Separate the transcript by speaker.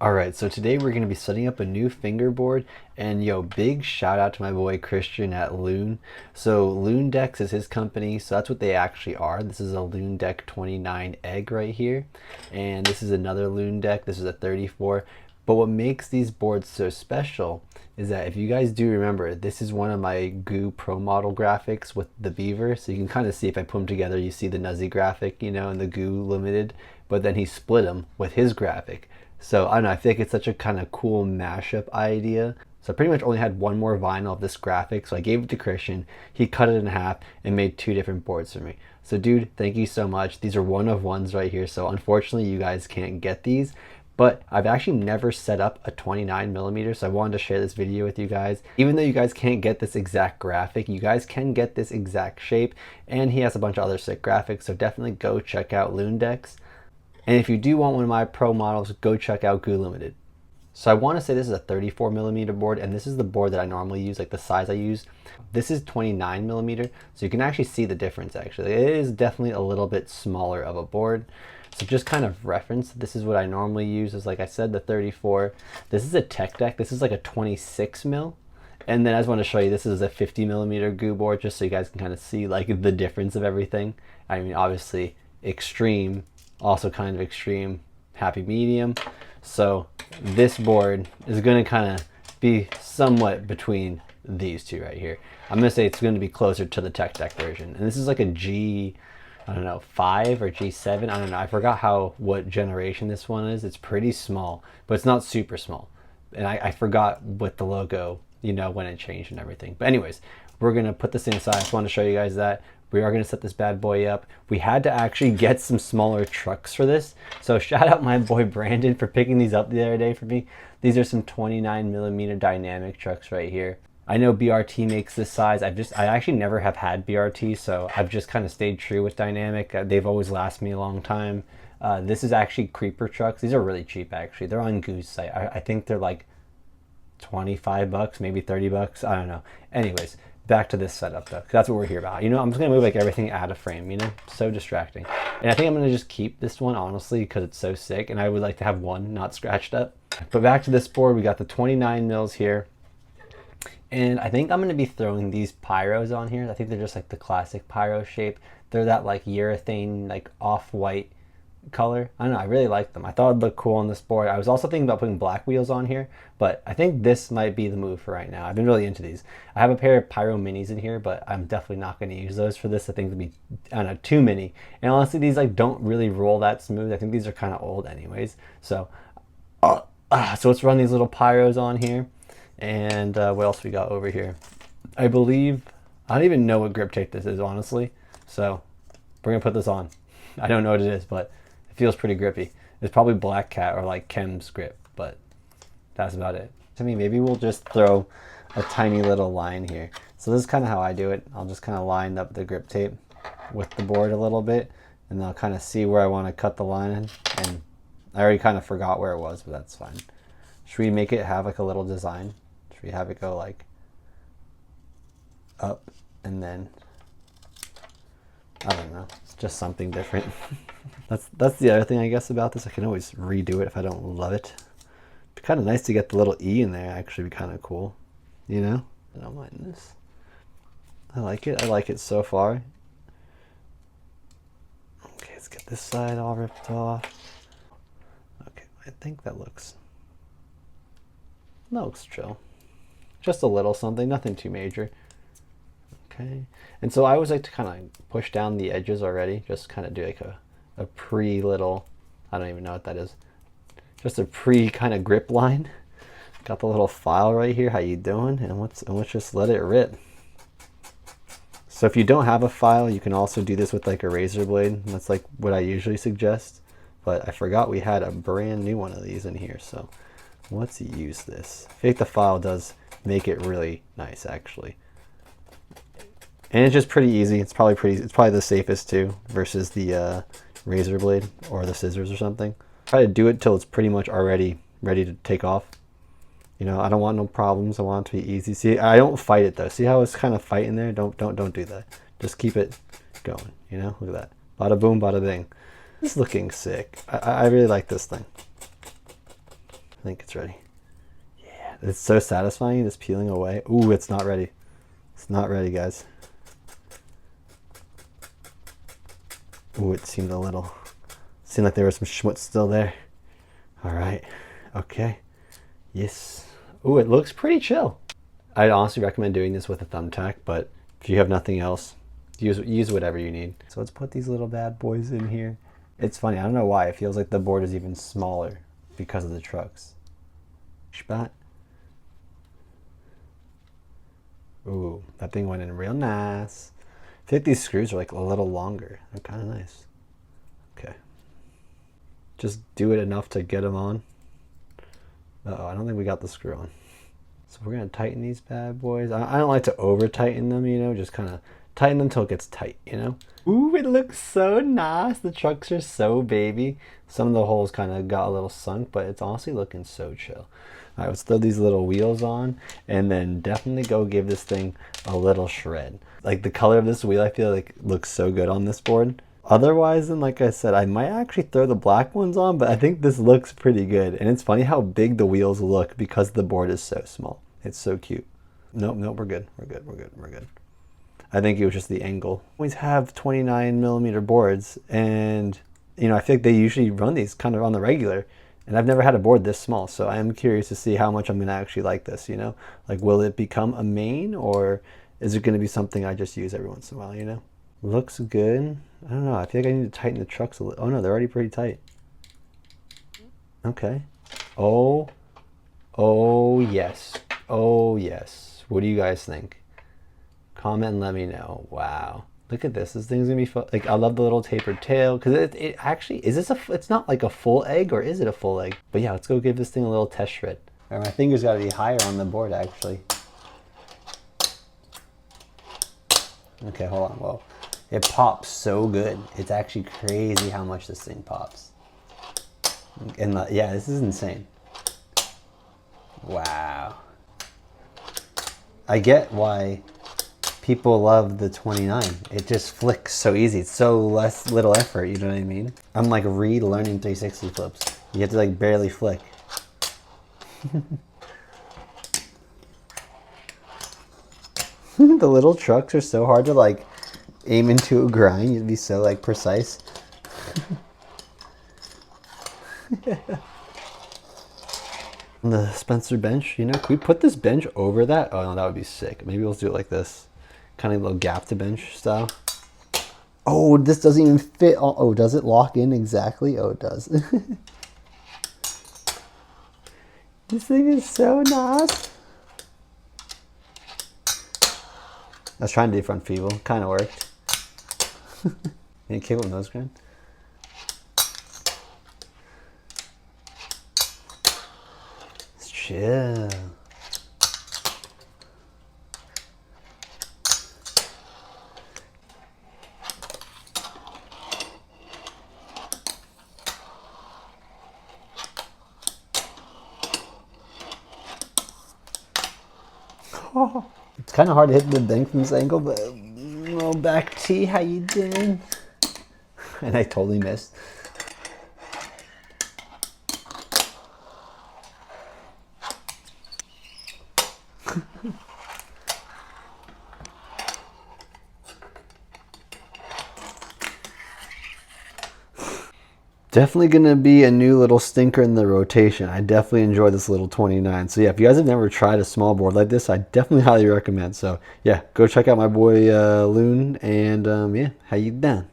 Speaker 1: Alright, so today we're going to be setting up a new fingerboard, and yo, big shout out to my boy Christian at Loon. So Loon Decks is his company, so that's what they actually are. This is a Loon Deck 29 egg right here, and this is another Loon Deck. This is a 34. But what makes these boards so special is that if you guys do remember, this is one of my Goo Pro model graphics with the beaver. So you can kind of see if I put them together, you see the Nuzzi graphic, you know, and the Goo Limited, but then he split them with his graphic. So I don't know, I think it's such a kind of cool mashup idea. So I pretty much only had one more vinyl of this graphic, so I gave it to Christian. He cut it in half and made two different boards for me. So dude, thank you so much. These are one of ones right here, so unfortunately you guys can't get these. But I've actually never set up a 29mm, so I wanted to share this video with you guys. Even though you guys can't get this exact graphic, you guys can get this exact shape, and he has a bunch of other sick graphics, so definitely go check out Loon Decks. And if you do want one of my pro models, go check out Goo Limited. So I want to say this is a 34mm board, and this is the board that I normally use, like the size I use. This is 29mm, so you can actually see the difference actually. It is definitely a little bit smaller of a board. So just kind of reference, this is what I normally use, is like I said, the 34. This is a tech deck. This is like a 26mm. And then I just want to show you, this is a 50mm Goo board, just so you guys can kind of see like the difference of everything. I mean, obviously extreme, also kind of extreme, happy medium. So this board is going to kind of be somewhat between these two right here. I'm going to say it's going to be closer to the tech deck version. And this is like a G, I don't know, 5 or G7. I don't know. I forgot what generation this one is. It's pretty small, but it's not super small. And I forgot what the logo, you know, when it changed and everything. But anyways, we're going to put this inside. I just want to show you guys that. We are going to set this bad boy up. We had to actually get some smaller trucks for this. So shout out my boy Brandon for picking these up the other day for me. These are some 29mm dynamic trucks right here. I know BRT makes this size. I actually never have had BRT, so I've just kind of stayed true with dynamic. They've always lasted me a long time. This is actually creeper trucks. These are really cheap actually. They're on Goo's site. I think they're like 25 bucks, maybe 30 bucks. I don't know. Anyways, back to this setup though, 'cause that's what we're here about. You know, I'm just gonna move like everything out of frame, you know, so distracting. And I think I'm gonna just keep this one honestly because it's so sick, and I would like to have one not scratched up. But back to this board, we got the 29 mils here. And I think I'm going to be throwing these pyros on here. I think they're just like the classic pyro shape. They're that like urethane, like off-white color. I don't know, I really like them. I thought it'd look cool on this board. I was also thinking about putting black wheels on here, but I think this might be the move for right now. I've been really into these. I have a pair of pyro minis in here, but I'm definitely not going to use those for this. I think it'd be, I don't know, too many. And honestly, these like don't really roll that smooth. I think these are kind of old anyways. So let's run these little pyros on here. And what else we got over here? I believe, I don't even know what grip tape this is, honestly. So we're gonna put this on. I don't know what it is, but it feels pretty grippy. It's probably Black Cat or like Chem's grip, but that's about it. I mean, maybe we'll just throw a tiny little line here. So this is kind of how I do it. I'll just kind of line up the grip tape with the board a little bit, and I'll kind of see where I want to cut the line in. And I already kind of forgot where it was, but that's fine. Should we make it have like a little design? Should we have it go like up and then, I don't know, it's just something different. That's the other thing I guess about this. I can always redo it if I don't love it. It'd be kind of nice to get the little E in there. Actually be kind of cool, you know? I don't mind this. I like it. I like it so far. Okay, let's get this side all ripped off. Okay, I think that looks chill. Just a little something, nothing too major. Okay, and so I always like to kind of push down the edges already, just kind of do like a pre-little, I don't even know what that is, just a pre kind of grip line. Got the little file right here, how you doing? And let's just let it rip. So if you don't have a file, you can also do this with like a razor blade. That's like what I usually suggest, but I forgot we had a brand new one of these in here, so let's use this. I think the file does make it really nice actually. And it's just pretty easy. It's probably the safest too versus the razor blade or the scissors or something. Try to do it till it's pretty much already ready to take off. You know, I don't want no problems. I want it to be easy. See, I don't fight it though. See how it's kind of fighting there? Don't do that. Just keep it going, you know? Look at that. Bada boom, bada bing. It's looking sick. I really like this thing. I think it's ready. Yeah, it's so satisfying just peeling away. Ooh, it's not ready. It's not ready, guys. Ooh, it seemed like there was some schmutz still there. All right, okay, yes. Ooh, it looks pretty chill. I'd honestly recommend doing this with a thumbtack, but if you have nothing else, use whatever you need. So let's put these little bad boys in here. It's funny, I don't know why, it feels like the board is even smaller because of the trucks. Spot. Ooh, that thing went in real nice. I feel like these screws are like a little longer. They're kind of nice. Okay. Just do it enough to get them on. Uh-oh, I don't think we got the screw on. So we're gonna tighten these bad boys. I don't like to over tighten them, you know, just kind of tighten them until it gets tight, you know? Ooh, it looks so nice. The trucks are so baby. Some of the holes kind of got a little sunk, but it's honestly looking so chill. All right, let's throw these little wheels on and then definitely go give this thing a little shred. Like the color of this wheel, I feel like looks so good on this board. Otherwise, then like I said, I might actually throw the black ones on, but I think this looks pretty good. And it's funny how big the wheels look because the board is so small. It's so cute. Nope, we're good. We're good. I think it was just the angle. We always have 29mm boards, and you know, I feel like they usually run these kind of on the regular, and I've never had a board this small, so I am curious to see how much I'm gonna actually like this, you know? Like, will it become a main, or is it gonna be something I just use every once in a while, you know? Looks good. I don't know, I feel like I need to tighten the trucks a little. Oh no, they're already pretty tight. Okay. Oh yes. Oh yes. What do you guys think? Comment and let me know. Wow, look at this. This thing's gonna be fun. Like, I love the little tapered tail because it actually is this it's not like a full egg, or is it a full egg? But yeah, let's go give this thing a little test shred. All right, my finger's got to be higher on the board actually. Okay, hold on. Whoa, it pops so good. It's actually crazy how much this thing pops. And yeah, this is insane. Wow. I get why people love the 29. It just flicks so easy. It's so little effort, you know what I mean? I'm like relearning 360 flips. You have to like barely flick. The little trucks are so hard to like aim into a grind. You'd be so like precise. The Spencer bench, you know, could we put this bench over that? Oh no, that would be sick. Maybe we'll do it like this. Kind of a little gap to bench style. Oh, this doesn't even fit. Oh, does it lock in exactly? Oh, it does. This thing is so nice. I was trying to do front feeble. Kind of worked. Can you kick with nose grind? Let's chill. Oh, it's kind of hard to hit the thing from this angle, but well, back T, how you doing? And I totally missed. Definitely gonna be a new little stinker in the rotation. I definitely enjoy this little 29. So yeah, if you guys have never tried a small board like this, I definitely highly recommend. So yeah, go check out my boy Loon, and yeah, how you done?